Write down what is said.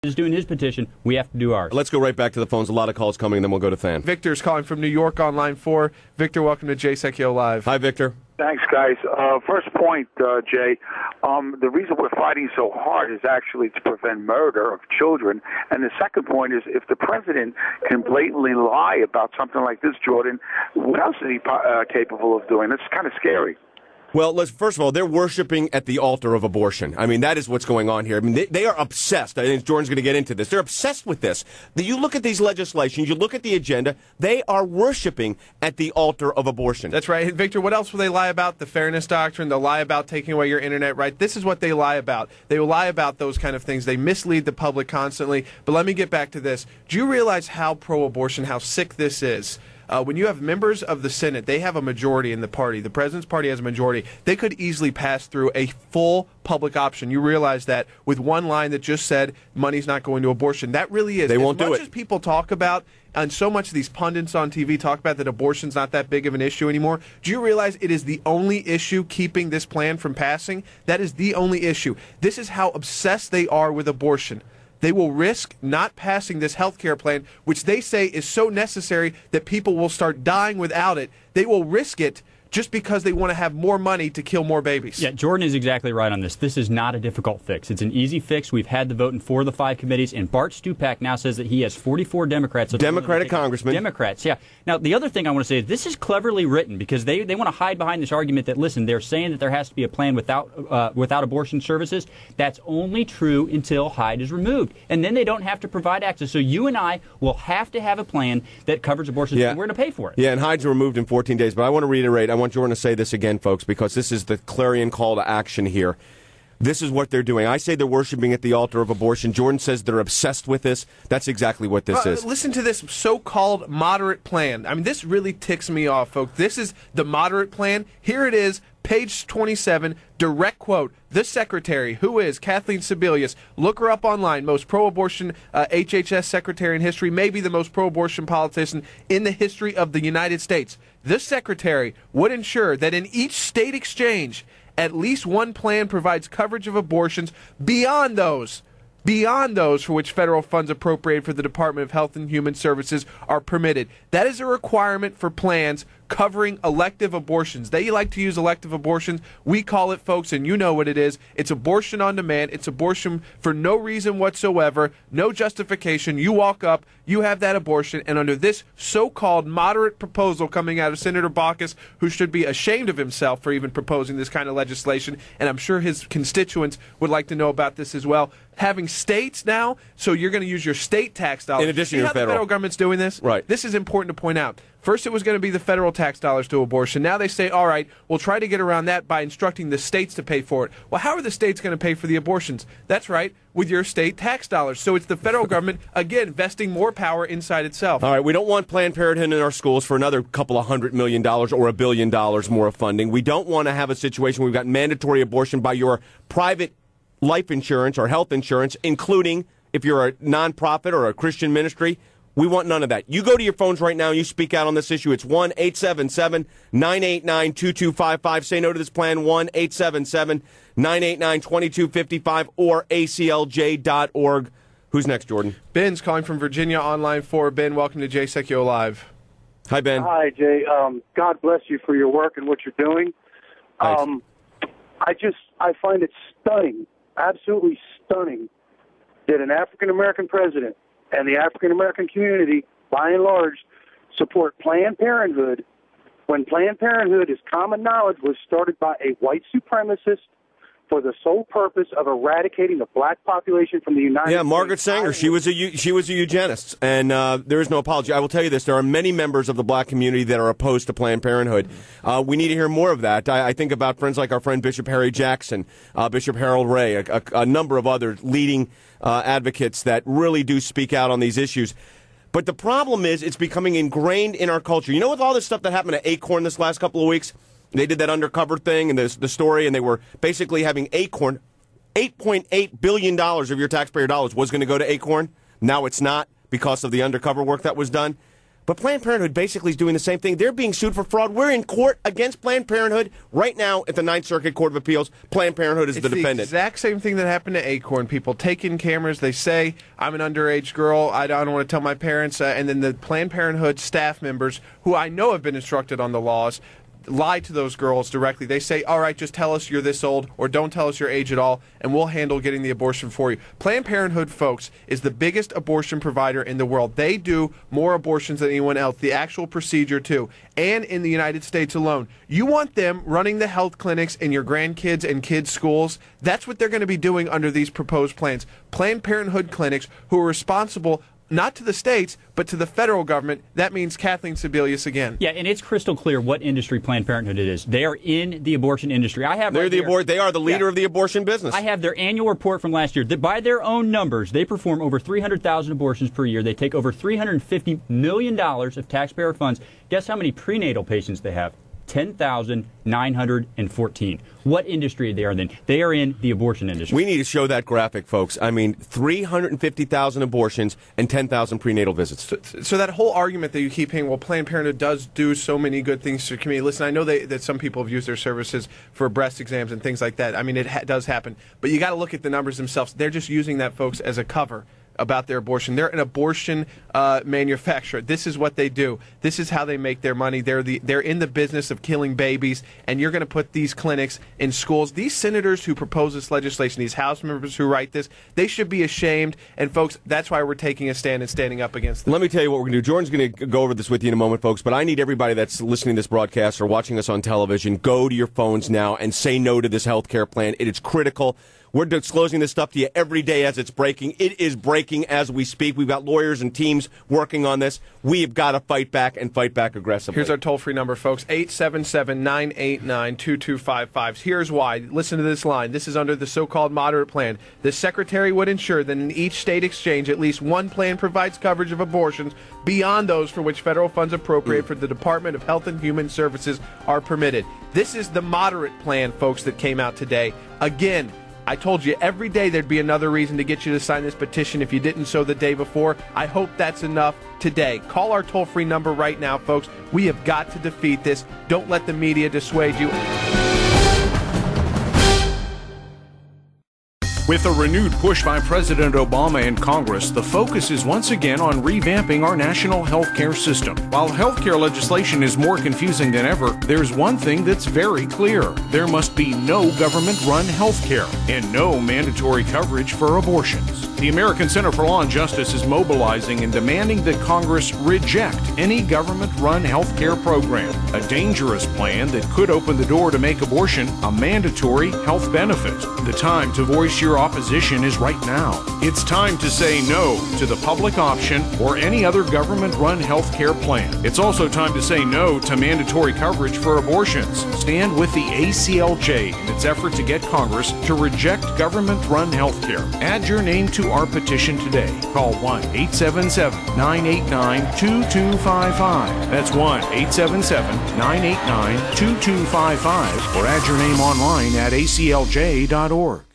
is doing his petition, we have to do ours. Let's go right back to the phones. A lot of calls coming, and then we'll go to Than. Victor's calling from New York on line 4. Victor, welcome to Jay Sekulow Live. Hi, Victor. Thanks, guys. First point, Jay, the reason we're fighting so hard is actually to prevent murder of children. And the second point is if the president can blatantly lie about something like this, Jordan, what else is he capable of doing? That's kind of scary. Well, first of all, they're worshiping at the altar of abortion. I mean, that is what's going on here. I mean, they are obsessed. I think Jordan's going to get into this. They're obsessed with this. You look at these legislations, you look at the agenda, they are worshiping at the altar of abortion. That's right. Victor, what else will they lie about? The fairness doctrine. They'll lie about taking away your internet right. This is what they lie about. They will lie about those kind of things. They mislead the public constantly. But let me get back to this. Do you realize how pro-abortion, how sick this is? When you have members of the Senate, they have a majority in the party. The president's party has a majority. They could easily pass through a full public option. You realize that with one line that just said money's not going to abortion. That really is. They won't do it. As much as people talk about, and so much of these pundits on TV talk about that abortion's not that big of an issue anymore, do you realize it is the only issue keeping this plan from passing? That is the only issue. This is how obsessed they are with abortion. They will risk not passing this health care plan, which they say is so necessary that people will start dying without it. They will risk it just because they want to have more money to kill more babies. Yeah, Jordan is exactly right on this. This is not a difficult fix. It's an easy fix. We've had the vote in 4 of the 5 committees, and Bart Stupak now says that he has 44 Democrats. Democratic congressmen. Democrats, yeah. Now, the other thing I want to say is this is cleverly written because they want to hide behind this argument that, listen, they're saying that there has to be a plan without abortion services. That's only true until Hyde is removed, and then they don't have to provide access. So you and I will have to have a plan that covers abortion, and we're going to pay for it. Yeah, and Hyde's removed in 14 days, but I want to reiterate, I want Jordan to say this again, folks, because this is the clarion call to action here. This is what they're doing. I say they're worshiping at the altar of abortion. Jordan says they're obsessed with this. That's exactly what this is. Listen to this so-called moderate plan. I mean, this really ticks me off, folks. This is the moderate plan. Here it is, page 27, direct quote. The secretary, who is Kathleen Sebelius, look her up online, most pro-abortion HHS secretary in history, maybe the most pro-abortion politician in the history of the United States. This secretary would ensure that in each state exchange, at least one plan provides coverage of abortions beyond those for which federal funds appropriated for the Department of Health and Human Services are permitted. That is a requirement for plans covering elective abortions. They like to use elective abortions. We call it, folks, and you know what it is. It's abortion on demand. It's abortion for no reason whatsoever, no justification. You walk up, you have that abortion, and under this so-called moderate proposal coming out of Senator Baucus, who should be ashamed of himself for even proposing this kind of legislation, and I'm sure his constituents would like to know about this as well, having states now, so you're going to use your state tax dollars. In addition to the federal government's doing this? Right. This is important to point out. First, it was going to be the federal tax dollars to abortion. Now they say, all right, we'll try to get around that by instructing the states to pay for it. Well, how are the states going to pay for the abortions? That's right, with your state tax dollars. So it's the federal government, again, vesting more power inside itself. All right, we don't want Planned Parenthood in our schools for another couple of $100 million or $1 billion more of funding. We don't want to have a situation where we've got mandatory abortion by your private life insurance or health insurance, including if you're a nonprofit or a Christian ministry. We want none of that. You go to your phones right now and you speak out on this issue. It's 1-877-989-2255. Say no to this plan, 1-877-989-2255 or aclj.org. Who's next, Jordan? Ben's calling from Virginia on line 4. Ben, welcome to Jay Sekulow Live. Hi, Ben. Hi, Jay. God bless you for your work and what you're doing. I find it stunning, absolutely stunning, that an African-American president and the African-American community, by and large, support Planned Parenthood when Planned Parenthood, is common knowledge, was started by a white supremacist for the sole purpose of eradicating the black population from the United States. Yeah, Margaret Sanger, she was a eugenist, and there is no apology. I will tell you this, there are many members of the black community that are opposed to Planned Parenthood. We need to hear more of that. I think about friends like our friend Bishop Harry Jackson, Bishop Harold Ray, a number of other leading advocates that really do speak out on these issues. But the problem is it's becoming ingrained in our culture. You know, with all this stuff that happened at Acorn this last couple of weeks, they did that undercover thing and the story, and they were basically having Acorn, $8.8 billion of your taxpayer dollars was going to go to Acorn. Now it's not because of the undercover work that was done. But Planned Parenthood basically is doing the same thing. They're being sued for fraud. We're in court against Planned Parenthood right now at the Ninth Circuit Court of Appeals. Planned Parenthood is the defendant. It's the exact same thing that happened to Acorn. People take in cameras. They say, I'm an underage girl. I don't want to tell my parents. And then the Planned Parenthood staff members, who I know have been instructed on the laws, lie to those girls directly. They say, all right, just tell us you're this old, or don't tell us your age at all, and we'll handle getting the abortion for you. Planned Parenthood, folks, is the biggest abortion provider in the world. They do more abortions than anyone else, the actual procedure too, and in the United States alone. You want them running the health clinics in your grandkids and kids' schools? That's what they're going to be doing under these proposed plans. Planned Parenthood clinics who are responsible not to the states, but to the federal government. That means Kathleen Sebelius again. Yeah, and it's crystal clear what industry Planned Parenthood it is. They are in the abortion industry. They are the leader of the abortion business. I have their annual report from last year. By their own numbers, they perform over 300,000 abortions per year. They take over $350 million of taxpayer funds. Guess how many prenatal patients they have? 10,914. What industry they are in? They are in the abortion industry. We need to show that graphic, folks. I mean, 350,000 abortions and 10,000 prenatal visits. So that whole argument that you keep hearing, well, Planned Parenthood does do so many good things to the community. Listen, I know that some people have used their services for breast exams and things like that. I mean, it does happen. But you got to look at the numbers themselves. They're just using that, folks, as a cover about their abortion. They're an abortion manufacturer. This is what they do. This is how they make their money. They're in the business of killing babies, and you're going to put these clinics in schools. These senators who propose this legislation, these House members who write this, they should be ashamed. And, folks, that's why we're taking a stand and standing up against them. Let me tell you what we're going to do. Jordan's going to go over this with you in a moment, folks, but I need everybody that's listening to this broadcast or watching us on television, go to your phones now and say no to this health care plan. It is critical. We're disclosing this stuff to you every day as it's breaking. It is breaking as we speak. We've got lawyers and teams working on this. We've got to fight back and fight back aggressively. Here's our toll-free number, folks, 877-989-2255. Here's why. Listen to this line. This is under the so-called moderate plan. The Secretary would ensure that in each state exchange, at least one plan provides coverage of abortions beyond those for which federal funds appropriated for the Department of Health and Human Services are permitted. This is the moderate plan, folks, that came out today. Again, I told you every day there'd be another reason to get you to sign this petition if you didn't so the day before. I hope that's enough today. Call our toll-free number right now, folks. We have got to defeat this. Don't let the media dissuade you. With a renewed push by President Obama and Congress, the focus is once again on revamping our national health care system. While health care legislation is more confusing than ever, there's one thing that's very clear. There must be no government-run health care and no mandatory coverage for abortions. The American Center for Law and Justice is mobilizing and demanding that Congress reject any government-run health care program, a dangerous plan that could open the door to make abortion a mandatory health benefit. The time to voice your opposition is right now. It's time to say no to the public option or any other government-run health care plan. It's also time to say no to mandatory coverage for abortions. Stand with the ACLJ in its effort to get Congress to reject government-run health care. Add your name to our petition today. Call 1-877-989-2255. That's 1-877-989-2255, or add your name online at aclj.org.